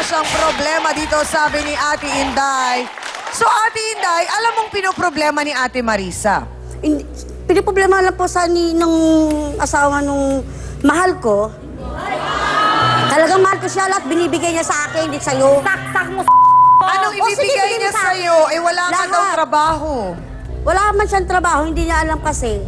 siyang problema dito, sabi ni Ate Inday. So, Ate Inday, alam mong pinoproblema ni Ate Marisa? Piniproblema lang po nung asawa nung mahal ko. Talagang mahal ko siya, lahat binibigay niya sa akin, hindi sa'yo. Saksak mo Anong ibibigay niya sa'yo? Eh, wala ka daw trabaho. Wala man siyang trabaho, hindi niya alam kasi.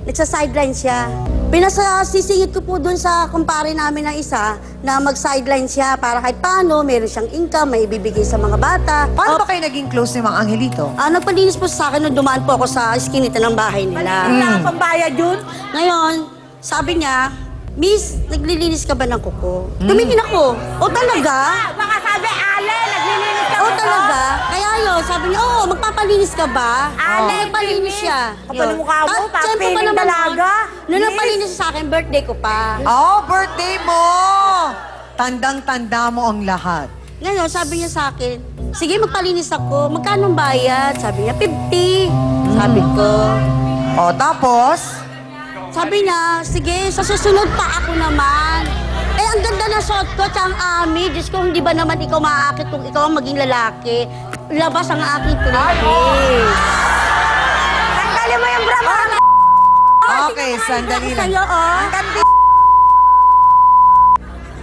Nagsa-sideline siya. Pinasasisingit ko po dun sa kumpare namin na isa na mag-sideline siya para kahit paano, meron siyang income, may ibibigay sa mga bata. Paano ba kayo naging close ni Mang Angelito? Nagpalinis po sa akin nung dumaan po ako sa iskinita ng bahay nila. Wala kang pambayad yun? Ngayon, sabi niya, Miss, naglilinis ka ba ng kuko? Tumingin ako. O talaga? Baka sabi, Ale, naglilinis ka O talaga? Kaya yun, sabi niya, oo, magpapalinis ka ba? Ale, Nagpalinis siya. Kapal Yun. mukha mo, At pa, syempre piling naman dalaga. Nung nagpalinis sa akin, birthday ko pa. Oh, birthday mo! Tandang-tanda mo ang lahat. Ngayon, sabi niya sa akin, sige, magpalinis ako. Magkano bayad? Sabi niya, 50. Sabi ko. O, tapos? Sabi niya, sige, sa susunod pa ako naman. Eh, ang ganda na suot ko, tsang ami. Diyos ko, hindi ba naman ikaw maaakit kung ikaw ang maging lalaki? Labas ang aking pinipis. Tanggalin mo yung bra mo. Okay, sandali lang. Sa'yo, oh.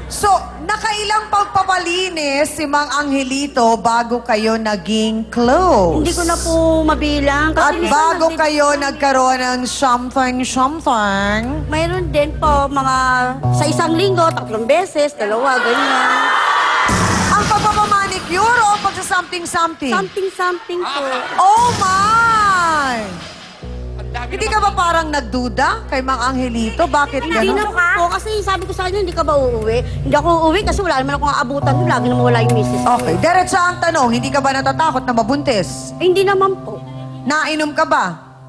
So, nakailang pagpapalinis si Mang Angelito bago kayo naging close? Hindi ko na po mabilang. At minsan bago nagbi- kayo nagkaroon ng something, Mayroon din po mga sa isang linggo, 3 beses, 2, ganyan. ang pagpapamanicure o pagsa-something-something? Something po. Oh my! Hindi ka ba parang nagduda kay Mang Angelito? Bakit Hindi na gano'n? po, kasi sabi ko sa kanya, hindi ka ba uuwi? Hindi ako uuwi kasi wala naman akong aabutan doon. Lagi na mawala yung misis ko. Okay, diretso ang tanong, hindi ka ba natatakot na mabuntis? Hindi naman po. Nainom ka ba?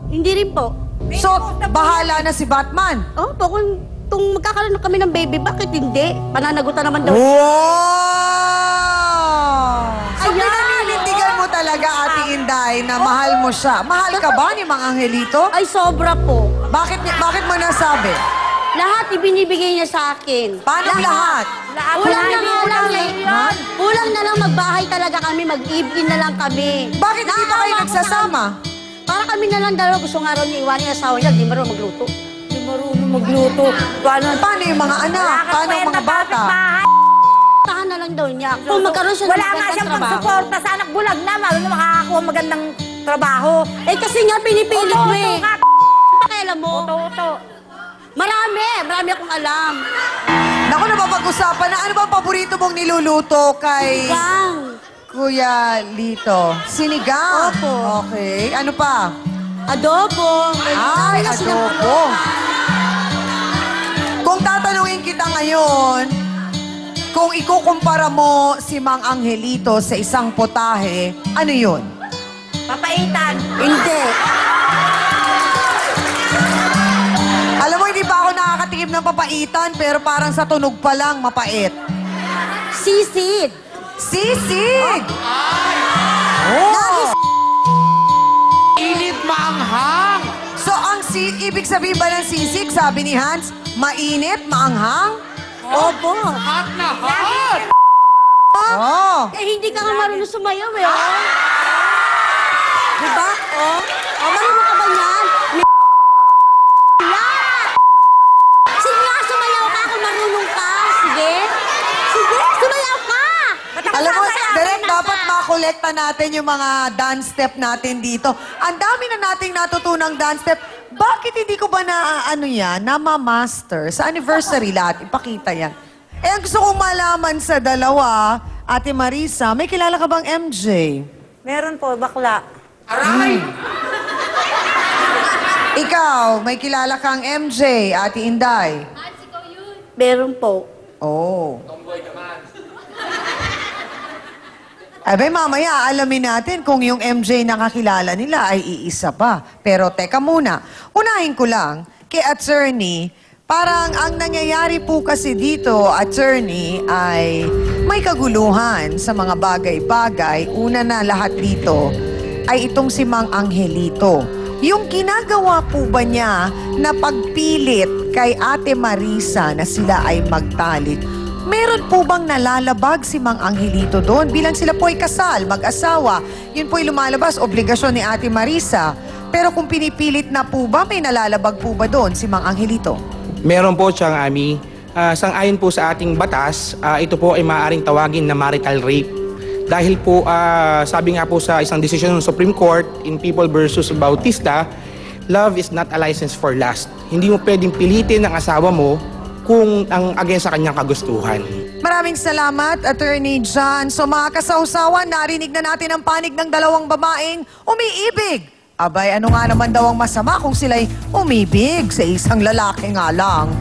Hindi rin po. So, bahala na si Batman. Oh, po, kung magkakaroon kami ng baby, bakit hindi? Pananagutan naman daw. Wow! So, Ayan! pinaninindigan mo talaga, Ate Inday, na mahal mo siya. Mahal ka ba ni Mang Angelito? Ay, sobra po. Bakit mo nasabi? Lahat ibinibigay niya sa akin. Paano lahat? Kulang na nga lang eh. Kulang na lang magbahay talaga kami, mag-live-in na lang kami. Bakit hindi pa kayo Naawa ko nagsasama? Para kami na lang dalawa, gusto nga raw niya iwanin yung asawa niya, di marunong magluto. Hindi marunong magluto. Paano yung mga anak? Paano yung mga bata? Tahan na lang daw niya. Kung magkaroon siya ng Wala nga magandang siyang trabaho. pagsuporta sa anak bulag na. Marunong makakakuha magandang trabaho. Eh kasi nga pinipilit mo eh. Pakialam mo. Toto. Marami akong alam. Naku, napapag-usapan na. Ano ba ang paborito mong niluluto kay Gang. Kuya Lito? Sinigang? Opo. Okay. Ano pa? Adobo. Ay, adobo. Kung tatanungin kita ngayon, kung ikukumpara mo si Mang Angelito sa isang potahe, ano yun? Papaitan. Hindi. Alam mo, hindi pa ako nakakatikim ng papaitan, pero parang sa tunog pa lang, mapait. Sisid. Sisig! Oh! Init maanghang. So, ibig sabihin ba ng sisig, sabi ni Hans, mainit, maanghang? Opo. Hot na hot. Oh! Eh, hindi ka nga marunong sumayaw eh. Oh. Diba? Oh. Oh, marunong ka ba yan? Sige nga, sumayaw ka kung marunong ka. Sige. Sige, sumayaw ka. Alam mo, direct dapat makolekta natin yung mga dance step natin dito. Ang dami na nating natutunang dance step. Bakit hindi ko ba na-master? Sa anniversary lahat, ipakita yan. Eh, ang gusto kong malaman sa dalawa, Ate Marisa, may kilala ka bang MJ? Meron po, bakla. Aray! Ikaw, may kilala kang MJ, Ate Inday? Meron po. Oh. Abay, mamaya alamin natin kung yung MJ na kakilala nila ay iisa pa. Pero teka muna, unahin ko lang, kay attorney, parang ang nangyayari po kasi dito, attorney, ay may kaguluhan sa mga bagay-bagay. Una na lahat dito ay itong si Mang Angelito. Yung ginagawa po ba niya na pagpilit kay Ate Marisa na sila ay magtalik, Meron po bang nalalabag si Mang Angelito doon? Bilang sila po ay kasal, mag-asawa, yun po ay lumalabas, obligasyon ni Ate Marisa. Pero kung pinipilit na po ba, may nalalabag po ba doon si Mang Angelito? Meron po siyang Ami. Sang-ayon po sa ating batas, ito po ay maaaring tawagin na marital rape. Dahil po, sabi nga po sa isang desisyon ng Supreme Court in People versus Bautista, love is not a license for lust. Hindi mo pwedeng pilitin ang asawa mo kung ang against sa kanyang kagustuhan. Maraming salamat, Attorney John. So mga kasawsawan, narinig na natin ang panig ng dalawang babaeng umiibig. Abay, ano nga naman daw ang masama kung sila'y umibig sa isang lalaki nga lang?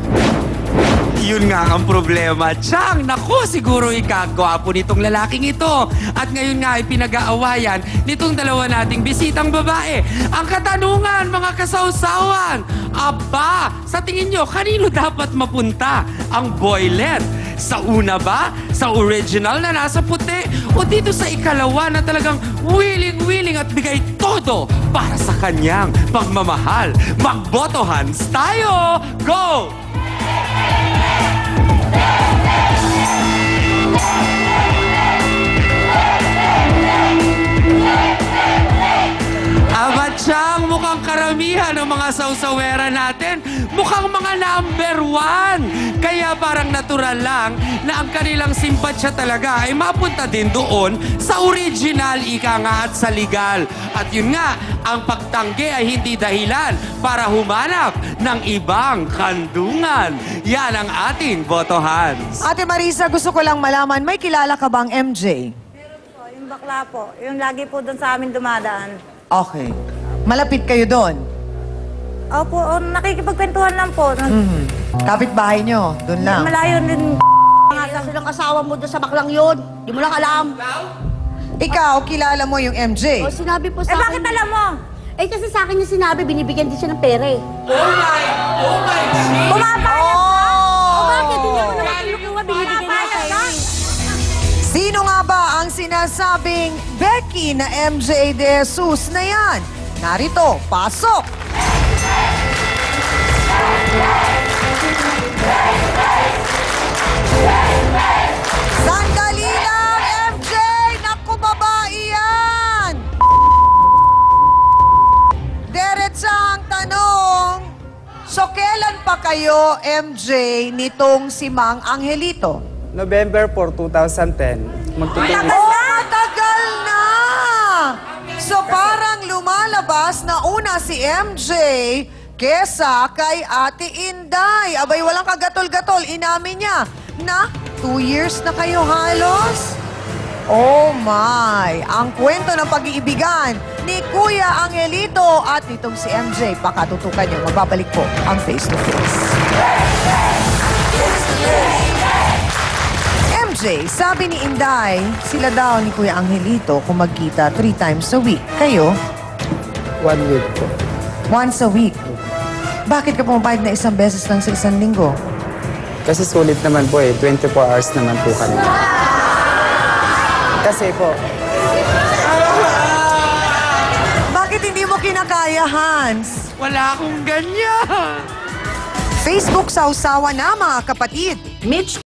Yun nga ang problema, Chang. Naku, siguro ikagwapo nitong lalaking ito. At ngayon nga ay pinag-aawayan nitong dalawa nating bisitang babae. Ang katanungan, mga kasawsawan, aba, sa tingin nyo, kanino dapat mapunta ang boylet? Sa una ba? Sa original na nasa puti? O dito sa ikalawa na talagang willing at bigay todo para sa kanyang pagmamahal? Magbotohans tayo! Go! Abatsang, mukhang karamihan ng mga sausawera natin, mukhang mga number 1. Kaya parang natural lang na ang kanilang simpatsya talaga ay mapunta din doon sa original, ika nga, at sa legal. At yun nga, ang pagtanggi ay hindi dahilan para humanap ng ibang kandungan. Yan ang ating botohan. Ate Marisa, gusto ko lang malaman, may kilala ka bang MJ? Po, yung bakla po, yung lagi po doon sa amin dumadaan. Okay. Malapit kayo doon? Opo, nakikipagkwentuhan lang po. Kapit-bahay nyo, doon lang. Malayo din. Silang asawa mo doon sa baklang yun. Di mo lang alam. Ikaw, kilala mo yung MJ? O sinabi po Eh, sa bakit akin. alam mo? Eh kasi sa akin yung sinabi, binibigyan din siya ng pera eh. Pumapayag ka? O Oh! bakit? Hindi ako naman kinukuha, binibigyan niya Pumapayag sa'yo ka? eh. Sino nga ba ang sinasabing Becky na MJ De Jesus na yan? Narito, pasok! Sandali lang, MJ! Naku, babae yan! Diretsang tanong, so kailan pa kayo, MJ, nitong si Mang Angelito? November 4, 2010. Magtutuloy. Oh, matagal na! So parang lumalabas na una si MJ kesa kay Ate Inday. Abay, walang kagatol-gatol. Inamin niya na 2 years na kayo halos. Oh my! Ang kwento ng pag-iibigan ni Kuya Angelito at nitong si MJ. Pakatutukan niyo. Magbabalik po ang Face to Face. MJ, sabi ni Inday, sila daw ni Kuya Angelito kung magkita 3 times a week. Kayo, 1 week po. once a week. Bakit ka pumapayag na isang beses lang sa isang linggo? Kasi sulit naman po eh. 24 hours naman po kami. Kasi po, Bakit hindi mo kinakaya, Hans? Wala akong ganyan. Facebook sausawa na, mga kapatid. Mitch